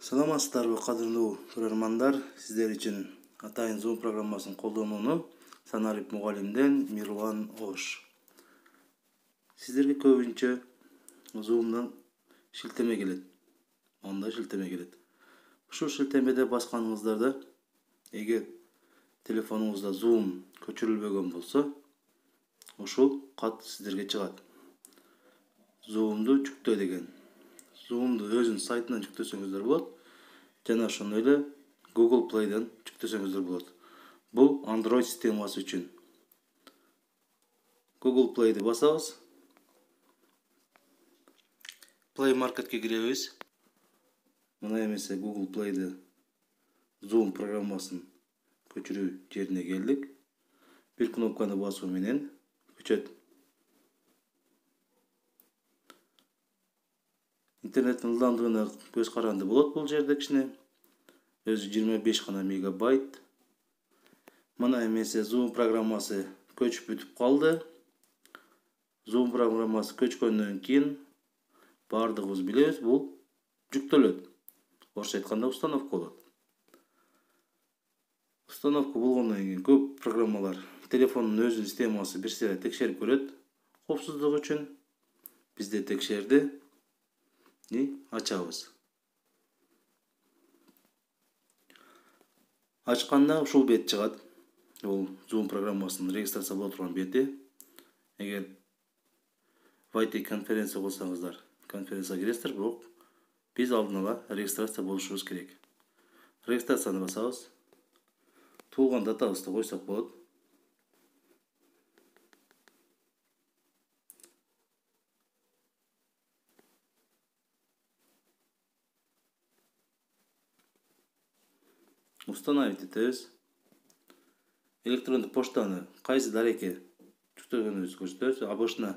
Саламатсыздарбы кадырлуу көрөрмандар, сиздер үчүн атайын Zoom программасын колдонууну Саналип мугалимден Мирлан Ош. Сиздерге көбүнчө Zoom'дан шилтеме келет. Мындай шилтеме келет. Ушул шилтемеде басканыңыздарда, эгер телефонуңузда Zoom көчүрүлбөгөн болсо, ушул кат сиздерге чыгат. Zoom'ду жүктө деген. Zoom'ду өзүнүн сайтынан жүктөсөңүздөр болот. Жана ошондой эле Google Play'дан жүктөсөңүздөр болот. Бул Android системасы үчүн. Google Play'ди басабыз. Play Market'ке киребиз. Мына эмесе Google Play'ди Zoom программасын көчүрүү жерине келдик. Бир кнопканы басуу менен көчөт. Интернеттин ылдамдыгына көз каранды болот бул жерде кичине. Өзү 25 гана мегабайт. Мына эмесе Zoom программасы көчүп бүтүп калды. Zoom программасы көчкөндөн кийин бардыгыбыз билебиз, бул жүктөлөт. Орусча айтканда установка болот. Установка болгондон кийин көп программалар телефондун өзүнүн системасы бир сыйра текшерип көрөт. Коопсуздук үчүн бизде текшерди. Ачабыз. Ачканда ушул бет чыгат. Бул Zoom программасынын регистрация боло турган бети. Эгер VT конференция болсоңуздар, конференцияга киресиздер, бирок биз алдын ала регистрация болушубуз керек. Регистрацияны басабыз. Туулган датабызды койсок болот. Установить этебиз. Электрондук поштаны кайсы дарекке жүктөгөнүңүздү көрсөтөбүз. Обычно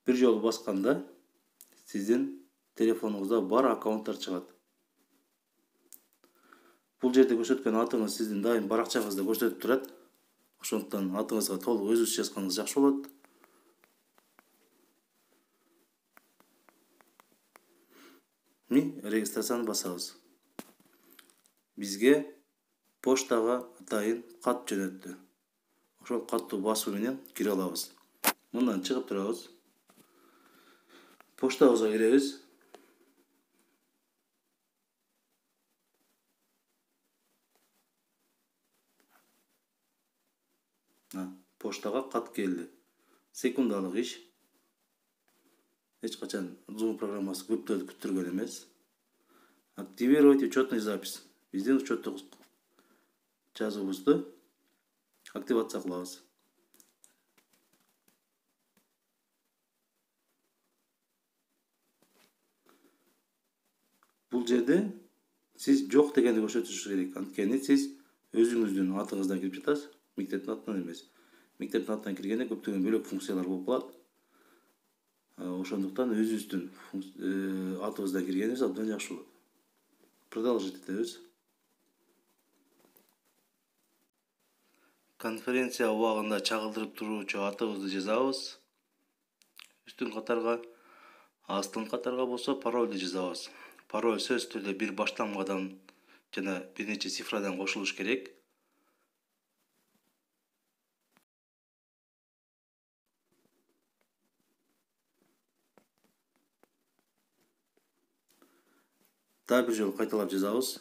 бир жолу басканда сиздин телефонуңузда бар аккаунттар чыгат. Бул жерде көрсөткөн атыңыз сиздин дайым баракчаңызды көрсөтүп турат. Ошондуктан атыңызга толук өзүңүз жазганыңыз жакшы болот. Регистрацияны басабыз. Бизге поштага атайын кат жөнөттү. Ошол катты басуу менен кире алабыз. Мындан чыгып турабыз. Поштабызга киребиз. Поштага кат келди. Секундалык иш. Эч качан Zoom программасы көптөрдү күттүргөн эмес. Активировать учетный запись. Биздин учеттук жазуубузду активация кылабыз. Бул жерде сиз жок дегенди көрсөтүшүңүз керек. Анткени сиз өзүңүздүн атыңыздан кирип жатасыз, мектептин атынан эмес. Мектептин атынан киргенде көптөгөн бөлөк функциялар болуп калат. Ошондуктан өзүбүздүн атыбыздан киргенибиз абдан жакшы болот. Продолжить этебиз. Конференция убагында чагылдырып туруучу атыбызды жазабыз. Үстүн катарга, астын катарга болсо парольду жазабыз. Пароль сөз түрдө бир баштамгадан жана бир нече цифрадан кошулуш керек. Дагы бир жолу кайталап жазабыз.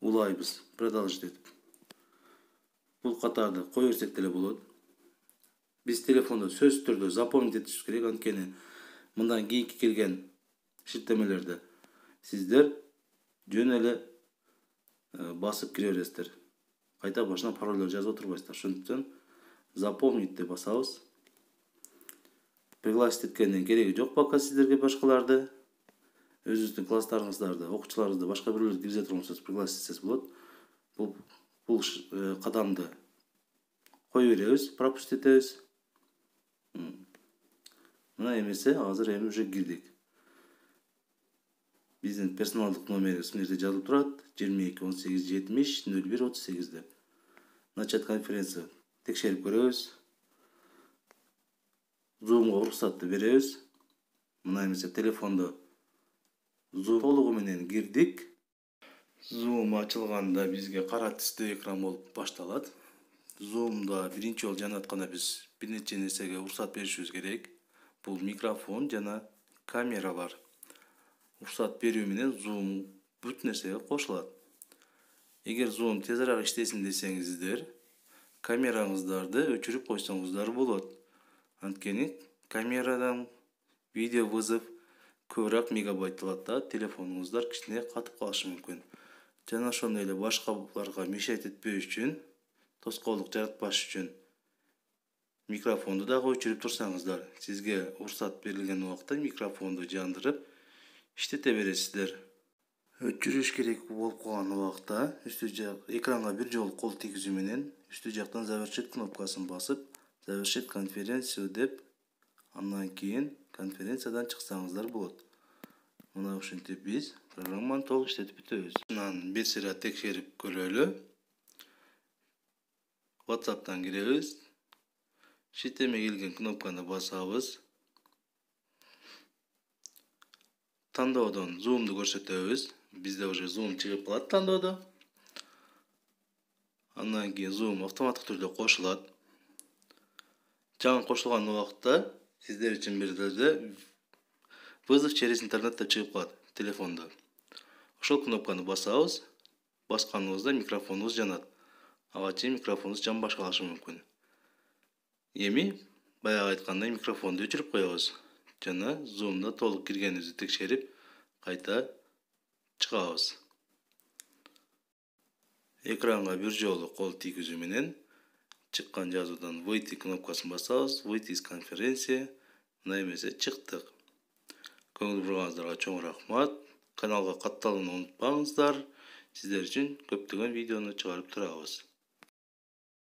Улайбыз. Продолжить этип. Бул катарды кое берсек деле болот. Биз телефондо сөз түрдө запомнить этишибиз керек. Анткени мындан кийинки келген шилтемелерде сиздер жөн эле басып кире бересиздер. Кайта башынан парольдор жазып отурбайсыздар. Ошондуктан запомнить деп басабыз. Пригласить эткендин кереги жок пока сиздерге башкаларды. Өзүңүздүн класстарыңыздарды, окуучуларыңызды башка бирөөлөрдү киргизе турган болсоңуз пригласить этсеңиз болот. Бул кадамды кое беребиз, пропустить этебиз. Мына эмесе азыр эми уже кирдик. Биздин персоналдык номерибиз мына жерде жазылып турат. 22 18 70 01 38 деп. Начать конференция текшерип көрөбүз. Zoom'га уруксатты беребиз. мына эмесе телефондо Zoom толугу менен кирдик. Zoom ачылганда бизге кара түстүү экран болуп башталат. Zoom'da биринчи жолу жанатканда биз бир нече нерсеге уруксат беришибиз керек. Бул микрофон жана камералар. Уруксат берүү менен Zoom бүт нерсеге кошулат. Эгер Zoom тезирээк иштесин десеңиздер, камераңыздарды өчүрүп койсоңуздар болот. Анткени камерадан видео вызов көбүрөөк мегабайт алат да, телефонуңуздар кичине катып калышы мүмкүн. Жана ошондой эле башкаларга мешать этпеш үчүн, тоскоолдук жаратпаш үчүн микрофонду дагы өчүрүп турсаңыздар, сизге уруксат берилген убакта микрофонду жандырып иштете бересиздер. Өчүрүш керек болуп калган убакта үстү жак экранга бир жолу кол тийгизүү менен үстү жактан завершить кнопкасын басып, завершить конференцию деп, андан кийин конференциядан чыксаңыздар болот. Мына ушинтип биз программаны толук иштетип бүтөбүз. Анан бир сыйра текшерип көрөлү. WhatsApp'тан киребиз. Шилтеме келген кнопканы басабыз. Тандоодон Zoom'ду көрсөтөбүз. Бизде уже Zoom чыгып калат тандоодо. Андан кийин Zoom автоматтык түрдө кошулат. Жаңы кошулган убакта сиздер үчүн бир деле вызов через интернет деп чыгып калат телефондо. Ошол кнопканы басабыз. Басканыбызда микрофонубуз жанат. Ага чейин микрофонубуз жанбаш калышы мүмкүн. Эми баягы айткандай микрофонду өчүрүп коебуз. Жана Zoom'да толук киргенибизди текшерип, кайта чыгабыз. Экранга бир жолу кол тийгизүү менен чыккан жазуудан выйти кнопкасын басабыз. Выйти из конференции. Мына эмесе чыктык. Көңүл бурганыңыздарга чоң рахмат. Каналга катталууну унутпаңыздар. Сиздер үчүн көптөгөн видеону чыгарып турабыз.